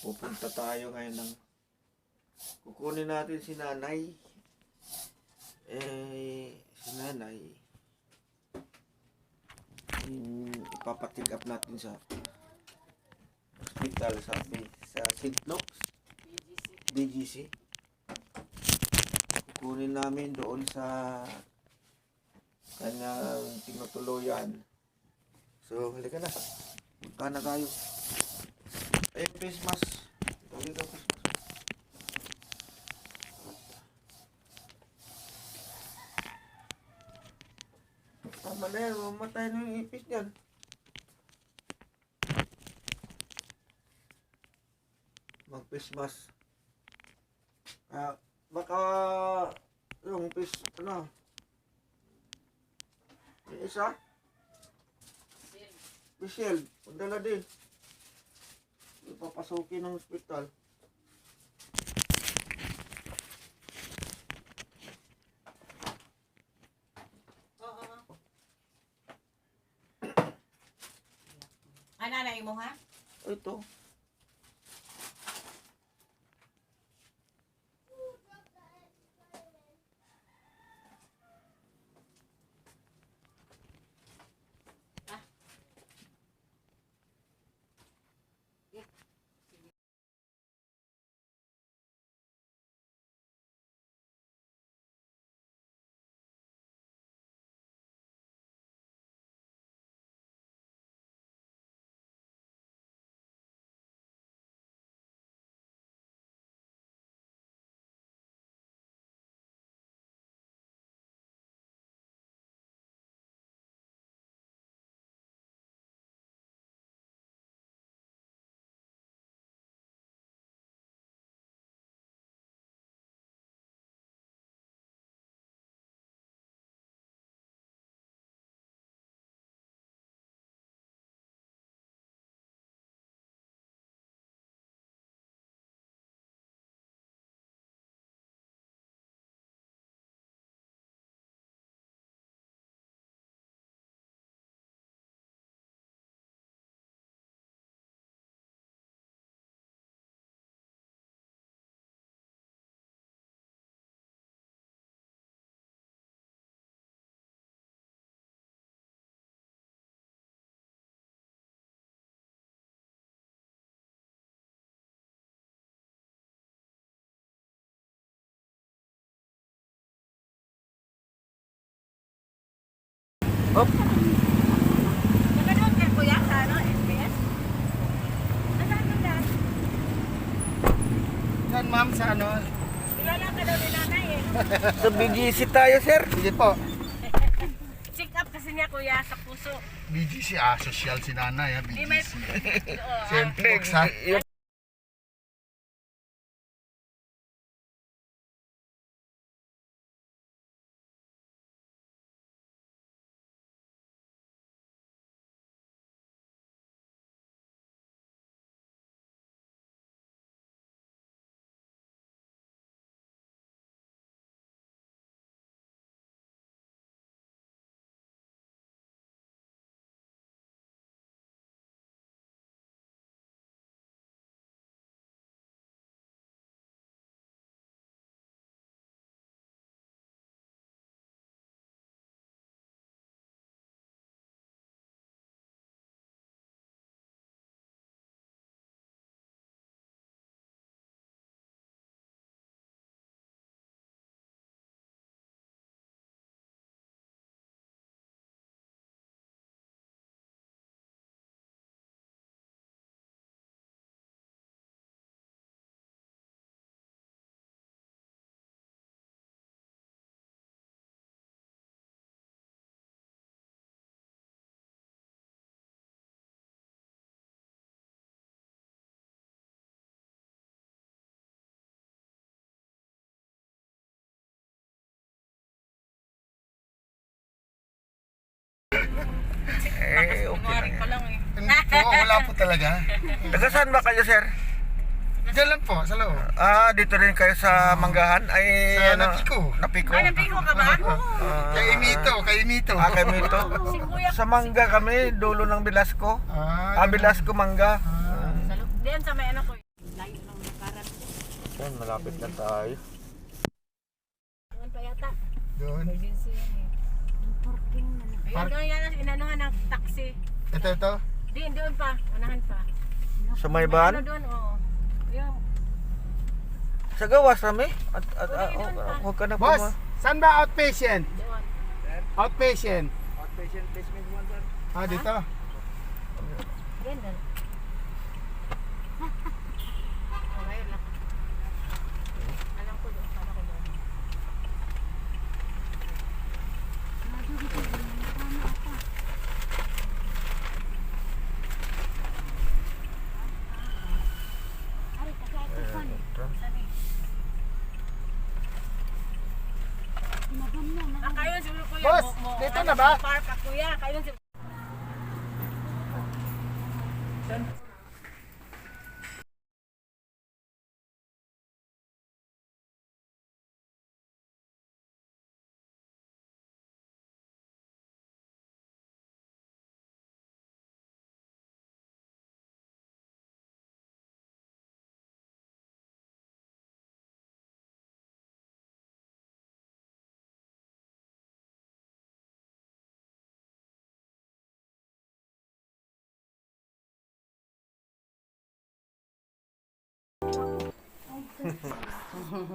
Pupunta tayo ngayon ng kukunin natin si nanay. Si nanay ipapatik up natin sa hospital sa St. Luke's BGC. Kukunin namin doon sa kanyang tinutuluyan. So, halika na. Punta na tayo. Christmas. Dito Christmas. Tama na yan. Mamatay na yung ipis niyan. Mag-Christmas. Baka yung ipis, yung isa? Michelle, pagdala din. Ipapasukin ng ospital. Nanay mo ha? Ito. Op. Naganood ka kuya sa SBS? Nasaan ka dyan? Saan ma'am sa ano? Kilala ka daw ni nanay eh. Sa BGC tayo, sir. Sige po. Check up kasi niya kuya sa puso. BGC, social si nanay ha, Di may... BGC. Oo, Siyempre, sa Okay Kunwari na. pa lang eh. Oo, wala po talaga. Taga saan ba kayo, sir? Diyan lang po, sa loob. Dito rin kayo sa Manggahan? Ay, Sa Napiko. Napiko? Napiko ka ba? Kay Emito, kay Emito. Kay Mito. Si kuya. Sa Mangga kami, dulo ng Velasco. Ah, Velasco, Mangga. Diyan sa may ano ko. Yan, malapit na tayo. Doon pa yata. Doon. Emergency yan eh. Ayun, doon yan ang inanuhan ng taxi. Ito. Doon pa. Unahan pa. Sa may Ano van? doon, oo. Yung, Sa gawas rami? Huwag ka na Boss, saan ba outpatient? doon. Outpatient. Outpatient placement mo, sir. Ah, dito. Yan doon. Oh, ngayon lang. Alam ko doon. Alam ko doon. Kayo siguro kuya. Boss, dito na ba? Park ako kuya. Kayo siguro.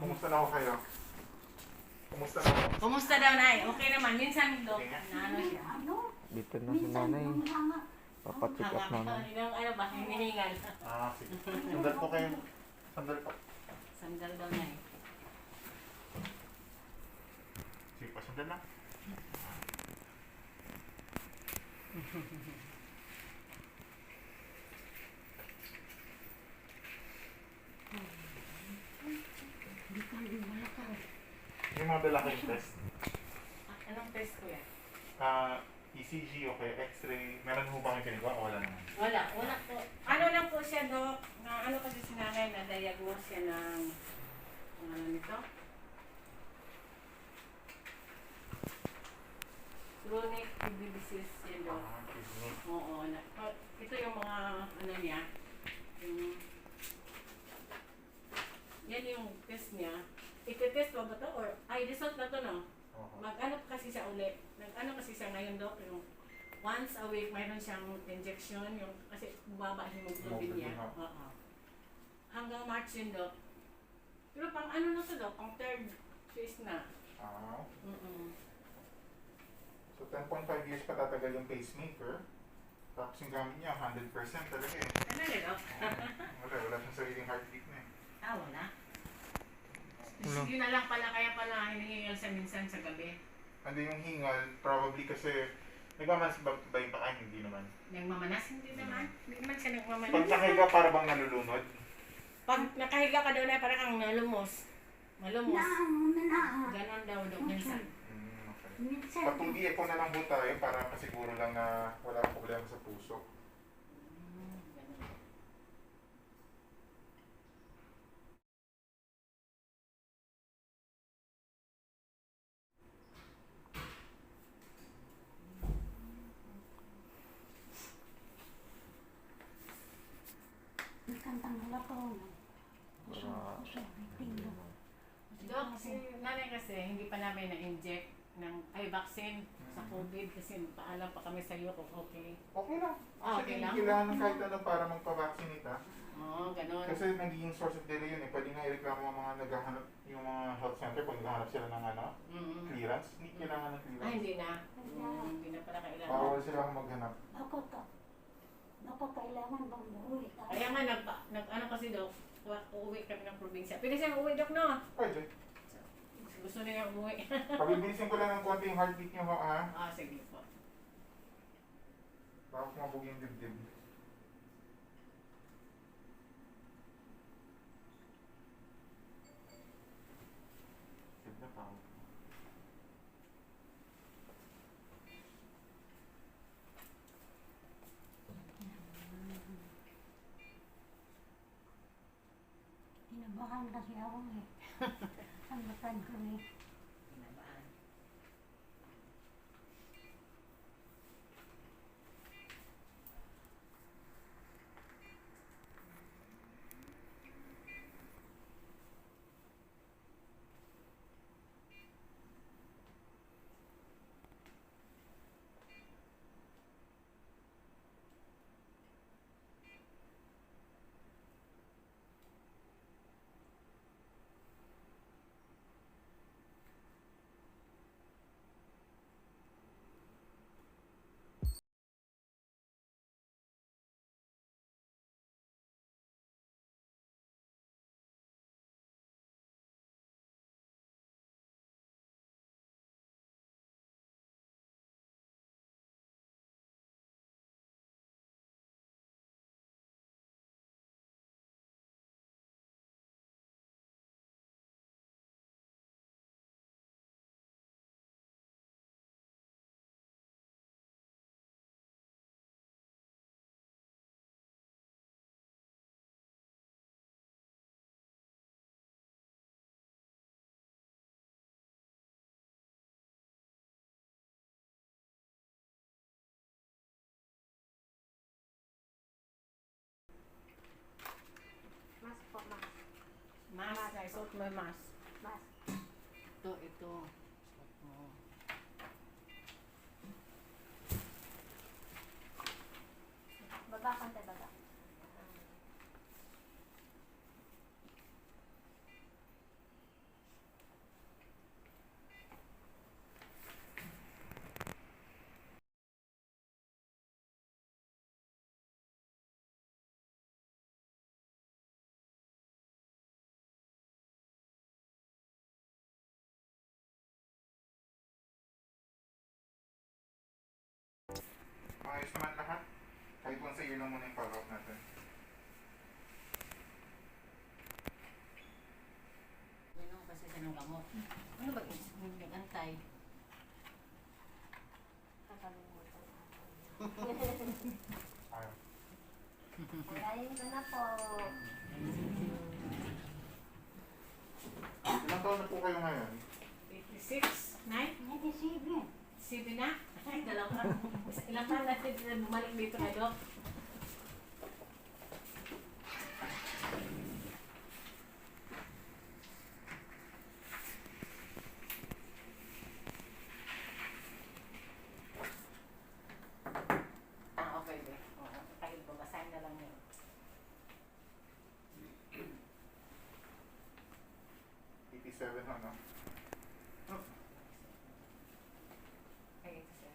Kumusta na ako kayo? Kumusta na ako? Kumusta daw, Nay? Okay naman. Minsan, Dok, na ano siya. Dito na si nanay. Papacheck up namin. Yung ano ba, hinihingal. Sige. Sandal po kayo. Sandal po. Sandal daw, Nay. Sige pa, sandal lang. Yung mga dalaking test. Anong test ko yan? ECG o kaya X-ray. Meron ho bang ikinagawa o wala naman? Wala po. Ano lang po siya, Dok, na ano kasi sinanay na diagnose siya ng, ano nito? Chronic kidney disease yan, Dok. Kidney. Oo. Ito yung mga, ano niya, yung, yan yung test niya. Iti-test pa ba ito? Or, result na ito, no? Mag-ano kasi siya ulit. Nag-ano kasi siya ngayon, Dok, yung once a week mayroon siyang injection, yung, kasi bumaba hemoglobin niya. Oo. Hanggang March yun, Dok. Pero pang ano na ito, Dok? Pang third phase na. So 10.5 years pa tatagal yung pacemaker. Tapos yung gamit niya, 100% talaga eh. Ano yun, Dok? Wala siyang sariling heartbeat na eh. Wala. Yun na lang pala, kaya pala hinihingal siya minsan sa gabi. Hindi yung hingal, probably kasi nagmamanas ba yung pakain? Hindi naman. Nagmamanas? Hindi naman. Hindi naman siya nagmamanas. Pag nakahiga, para bang nalulunod? Pag nakahiga ka daw na parang kang nalumos. Malumos. Ganon daw, Dok, minsan. Okay. Patuloy echo na lang po tayo para pasiguro lang na wala akong problema sa puso. Dok, si nanay kasi hindi pa namin na-inject ng vaccine sa COVID kasi paalam pa kami sa iyo kung okay. Okay lang. Okay lang? Hindi kailangan ng kahit ano para magpa-vaccinate ha. Oo, ganon. Kasi naging source of delay yun eh. Pwede nga ireklamo ang mga naghahanap, yung mga health center kung naghahanap sila ng clearance. Hindi kailangan ng clearance. Hindi na. Hindi na pala kailangan. Bawal sila maghanap. Kailangan bang uuwi ka? Kaya nga, ano kasi, Dok, uuwi kami ng probinsya. Pwede siyang uuwi, Dok, no? Pwede. Gusto niya umuwi. Pabibilisin ko lang ng konti yung heartbeat niyo ha. Sige po. Baka kumabog yung dibdib. Sige na pa. Inabahan kasi ako eh. Ang matag ko eh. Pinabaan. Mask. Guys, suot mo yung mask. Mas. Ito. Suot mo. Baba, konti baba. Maayos naman lahat. Kahit once a year lang muna yung follow-up natin. Ganun kasi siya ng gamot. Ano ba yung antay? Kakalimutan ako. Ayaw. Ayun ko na po. Ilang taon na po kayo ngayon? 86? 9? Hindi, sige. 7 na? Ay, dalawa. Ilang taon natin bumalik dito na, Dok? Okay, be. Oo, kahit babasahin na lang yun. $87 ho, no? Ay, ito siya.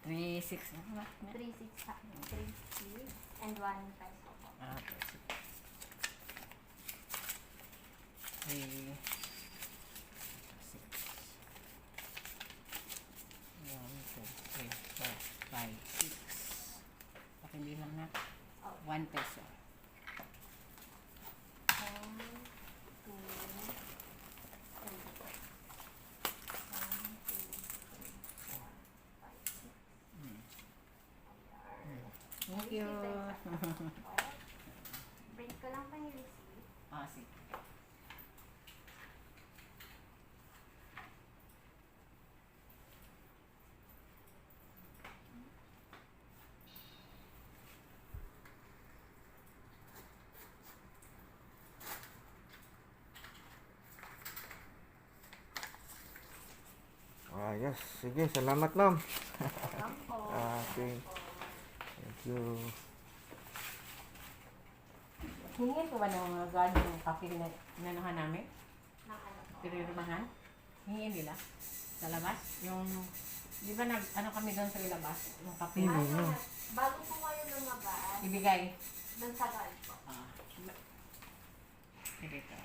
Three, six, ano ba? 3, 6, 3, and 1 peso po. Ah, okay. 3, 6, 1, 2, 3, 4, 5, 6. Pakindi lang na. Oh. 1 peso. 1, 2, 3, 1, 2, 3, 4, 5, 6. Thank you. Print ko lang pa yung receipt. Ah, sige. Yes. Sige, salamat ma'am. Welcome po. Okay. Thank you. Hingin ko ba ng mga guard yung kape na inanuhan namin? Ng ano po. Pinirmahan? Hingin nila? Sa labas? Yung, di ba ano kami doon sa ilabas? Yung kape? Ano, bago po kayo lumabas, Ibigay? dun sa guard po. Ah. Dito.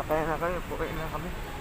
Patay na kayo, buhay na kami.